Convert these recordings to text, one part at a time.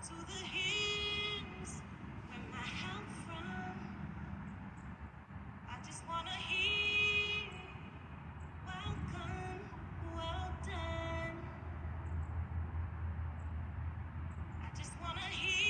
to the hills where my help from. I just wanna hear, welcome, well done. I just wanna hear.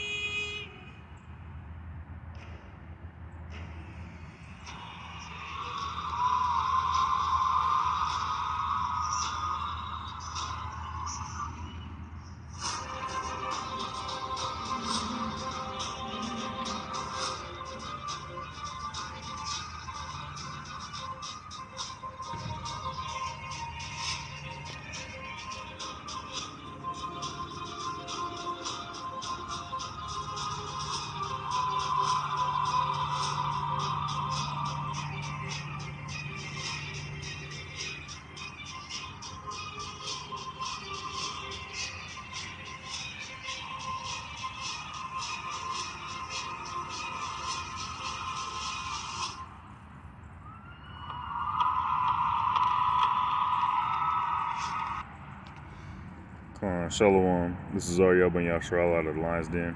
Shalom. This is Arya Ben Yashral out of the Lion's Den.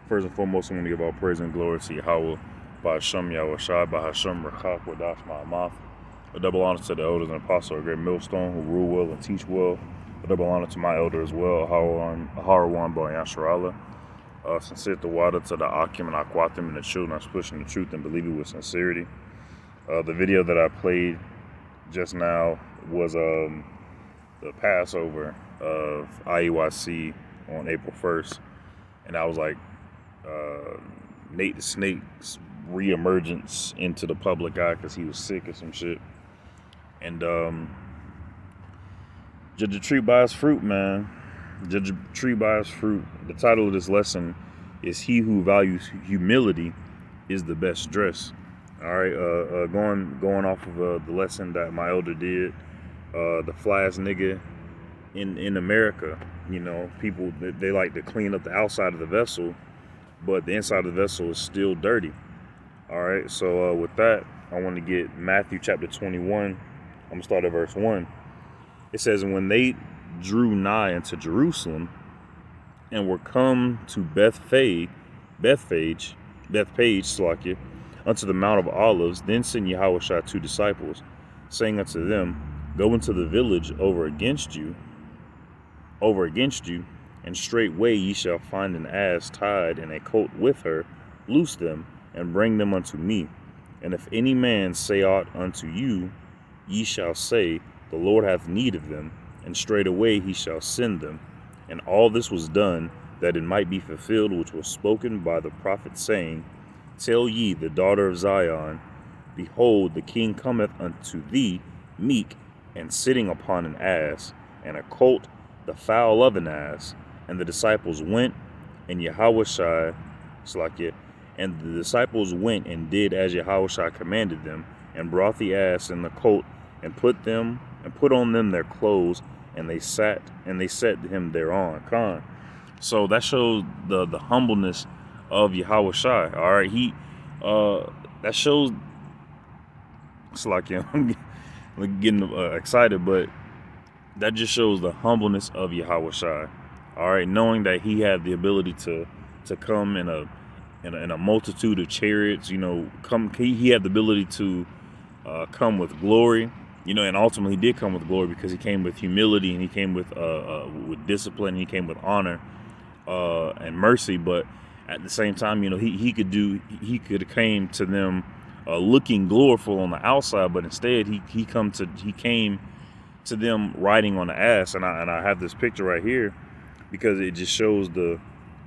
First and foremost, I'm going to give all praise and glory to Yahweh, by Hashem Yahweh Shai, by Hashem Rakak, Wadash Ma'amath. A double honor to the elders and apostles, a great millstone who rule well and teach well. A double honor to my elder as well, Harawan Ben Yashral. Sincere the water to the Akim and Akwatim and the children that's pushing the truth and believing with sincerity. The video that I played just now was the Passover of IUIC on April 1st, and I was like Nate the Snake's re-emergence into the public eye because he was sick or some shit. And judge a tree by its fruit, man. Judge a tree by its fruit. The title of this lesson is "He Who Values Humility is the Best Dress." All right, going off of the lesson that my elder did, the flyest nigga in America. You know, people, they like to clean up the outside of the vessel, but the inside of the vessel is still dirty. All right, so with that, I want to get Matthew chapter 21. I'm gonna start at verse 1. It says, "And when they drew nigh unto Jerusalem and were come to Bethphage, Slakia, unto the Mount of Olives, then sent Yahushua 2 disciples, saying unto them, Go into the village over against you, and straightway ye shall find an ass tied and a colt with her. Loose them and bring them unto me. And if any man say aught unto you, ye shall say, The Lord hath need of them, and straightway he shall send them. And all this was done, that it might be fulfilled which was spoken by the prophet, saying, Tell ye the daughter of Zion, Behold, the king cometh unto thee, meek, and sitting upon an ass, and a colt, the foal of an ass. And the disciples went, and Yahushua, and the disciples went and did as Yahushua commanded them, and brought the ass and the colt, and put on them their clothes, and they set him thereon." So that shows the humbleness of Yahushua. All right, that shows. It's like, I'm getting excited, but that just shows the humbleness of Yahushua. All right, knowing that he had the ability to come in a multitude of chariots. You know, he had the ability to come with glory. You know, and ultimately he did come with glory because he came with humility, and he came with discipline, and he came with honor and mercy. But at the same time, you know, he could have came to them looking gloriful on the outside, but instead he came to them riding on the ass. And I have this picture right here because it just shows the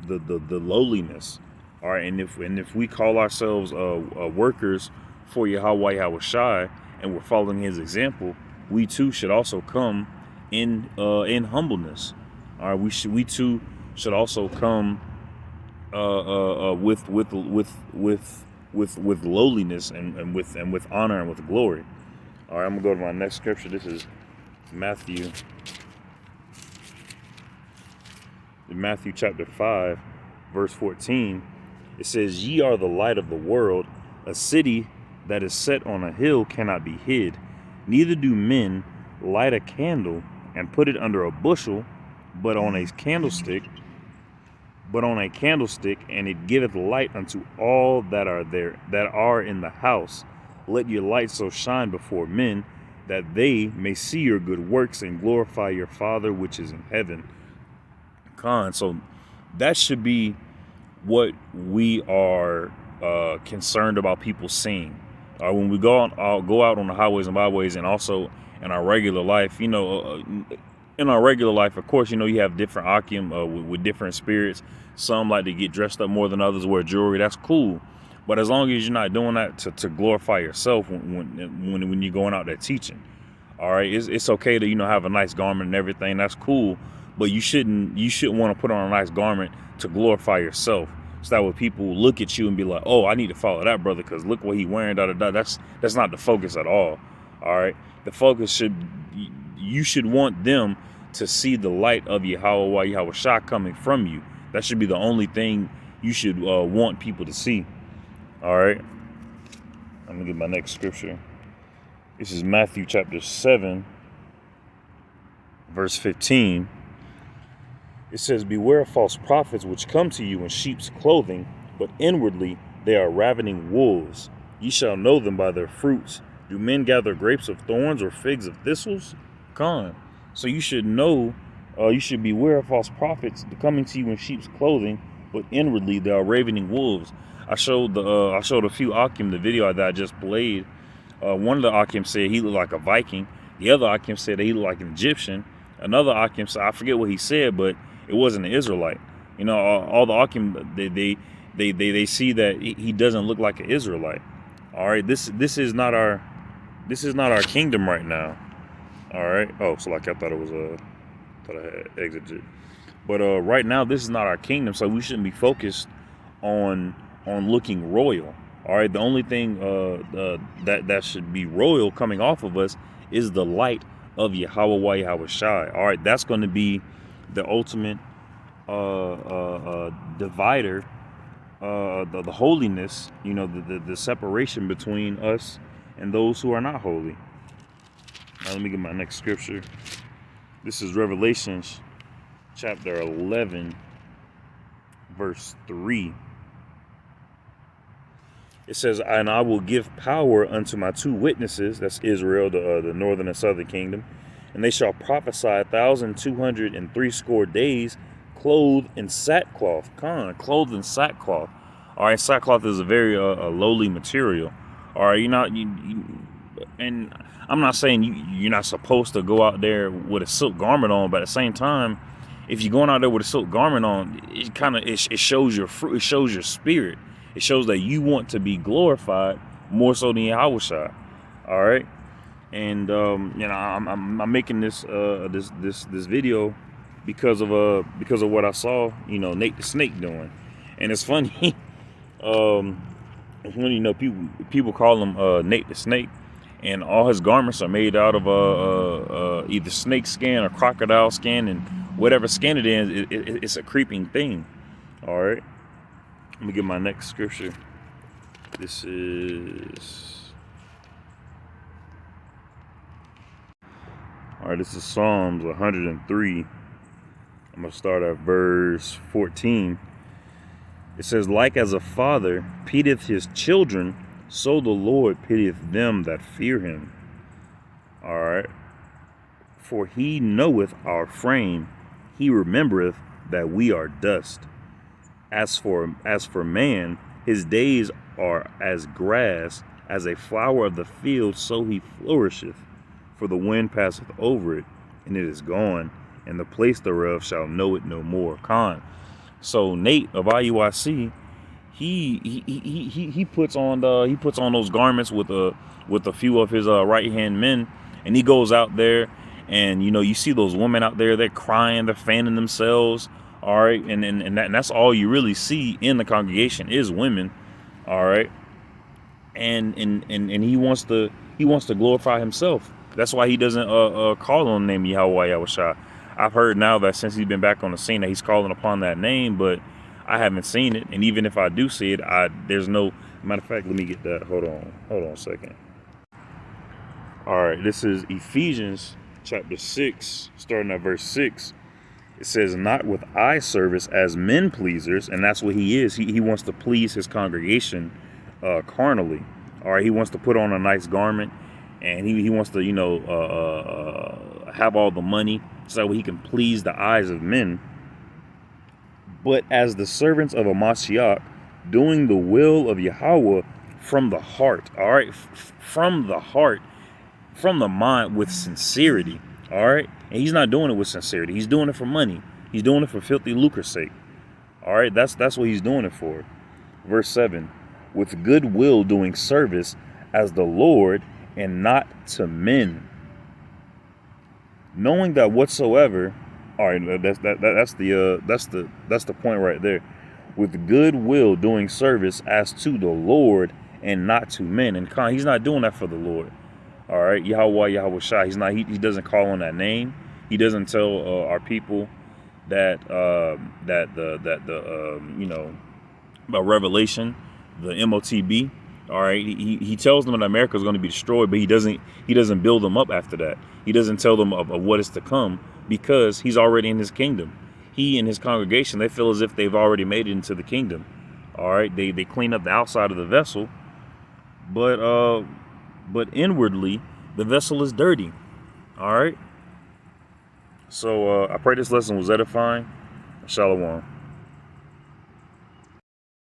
lowliness. All right, and if we call ourselves workers for Yahweh Yahushai, and we're following his example, we too should also come in humbleness. All right, we too should also come with lowliness and with honor and with glory. All right, I'm gonna go to my next scripture. This is Matthew chapter 5, verse 14. It says, "Ye are the light of the world. A city that is set on a hill cannot be hid. Neither do men light a candle and put it under a bushel, but on a candlestick, but on a candlestick, and it giveth light unto all that are in the house. Let your light so shine before men, that they may see your good works and glorify your Father which is in heaven. So that should be what we are concerned about people seeing. When we go out on the highways and byways, and also in our regular life, in our regular life, of course, you have different Akim with different spirits. Some like to get dressed up more than others, wear jewelry. That's cool. But as long as you're not doing that to glorify yourself when you're going out there teaching, all right, it's okay to have a nice garment and everything. That's cool, but you shouldn't want to put on a nice garment to glorify yourself. So that way people look at you and be like, oh, I need to follow that brother because look what he wearing. That's not the focus at all. All right, the focus you should want them to see the light of Yahweh Shah coming from you. That should be the only thing you should want people to see. All right, I'm gonna get my next scripture. This is Matthew chapter 7, verse 15. It says, beware of false prophets which come to you in sheep's clothing, but inwardly they are ravening wolves. Ye shall know them by their fruits. Do men gather grapes of thorns or figs of thistles? So you should know, you should beware of false prophets coming to you in sheep's clothing, but inwardly they are ravening wolves. I showed a few Akim the video that I just played. One of the Akim said he looked like a Viking. The other Akim said that he looked like an Egyptian. Another Akim said, I forget what he said, but it wasn't an Israelite. All the Akim, they see that he doesn't look like an Israelite. All right, this is not our kingdom right now. All right. Oh, so like I thought I had exited. But right now this is not our kingdom, so we shouldn't be focused on looking royal. All right. The only thing that should be royal coming off of us is the light of Yahweh Shai. All right, that's going to be the ultimate divider, the holiness, the separation between us and those who are not holy. Now let me get my next scripture. This is Revelation chapter 11, verse 3. It says, and I will give power unto my two witnesses, that's Israel, the northern and southern kingdom, and they shall prophesy 1,260 days, clothed in sackcloth. Clothed in sackcloth. All right, sackcloth is a very lowly material. All right, and I'm not saying you're not supposed to go out there with a silk garment on, but at the same time, if you're going out there with a silk garment on, it shows your fruit, it shows your spirit. It shows that you want to be glorified more so than Yahushua. All right, and I'm making this video because of what I saw Nate the Snake doing, and it's funny. People call him Nate the Snake, and all his garments are made out of either snake skin or crocodile skin, and whatever skin it is, it's a creeping thing. All right. Let me get my next scripture. This is Psalms 103. I'm going to start at verse 14. It says, like as a father pitieth his children, so the Lord pitieth them that fear him. All right. For he knoweth our frame, he remembereth that we are dust. As for man, his days are as grass, as a flower of the field, so he flourisheth. For the wind passeth over it, and it is gone, and the place thereof shall know it no more. So Nate of IUIC, he puts on those garments with a few of his right hand men, and he goes out there, and you see those women out there, they're crying, they're fanning themselves. All right, and that's all you really see in the congregation is women. All right, and he wants to glorify himself. That's why he doesn't call on the name Yahweh Yahushua. I've heard now that since he's been back on the scene that he's calling upon that name, but I haven't seen it. And even if I do see it, there's no matter of fact. Let me get that. Hold on a second. All right, this is Ephesians chapter 6, starting at verse 6. It says, not with eye service as men pleasers, and that's what he is. He wants to please his congregation carnally. All right, he wants to put on a nice garment, and he wants to, have all the money so he can please the eyes of men. But as the servants of a Mashiach, doing the will of Yahweh from the heart. All right, from the heart, from the mind, with sincerity. All right, and he's not doing it with sincerity. He's doing it for money. He's doing it for filthy lucre's sake. All right, that's what he's doing it for. Verse 7, with good will doing service as the Lord and not to men, knowing that whatsoever. All right, that's the point right there. With good will doing service as to the Lord and not to men. And he's not doing that for the Lord. All right, Yahweh Shai. He's not. He doesn't call on that name. He doesn't tell our people that about Revelation, the MOTB. All right, he tells them that America is going to be destroyed, but he doesn't build them up after that. He doesn't tell them of what is to come, because he's already in his kingdom. He and his congregation, they feel as if they've already made it into the kingdom. All right, they clean up the outside of the vessel, but inwardly the vessel is dirty. All right. So I pray this lesson was edifying. Shalom.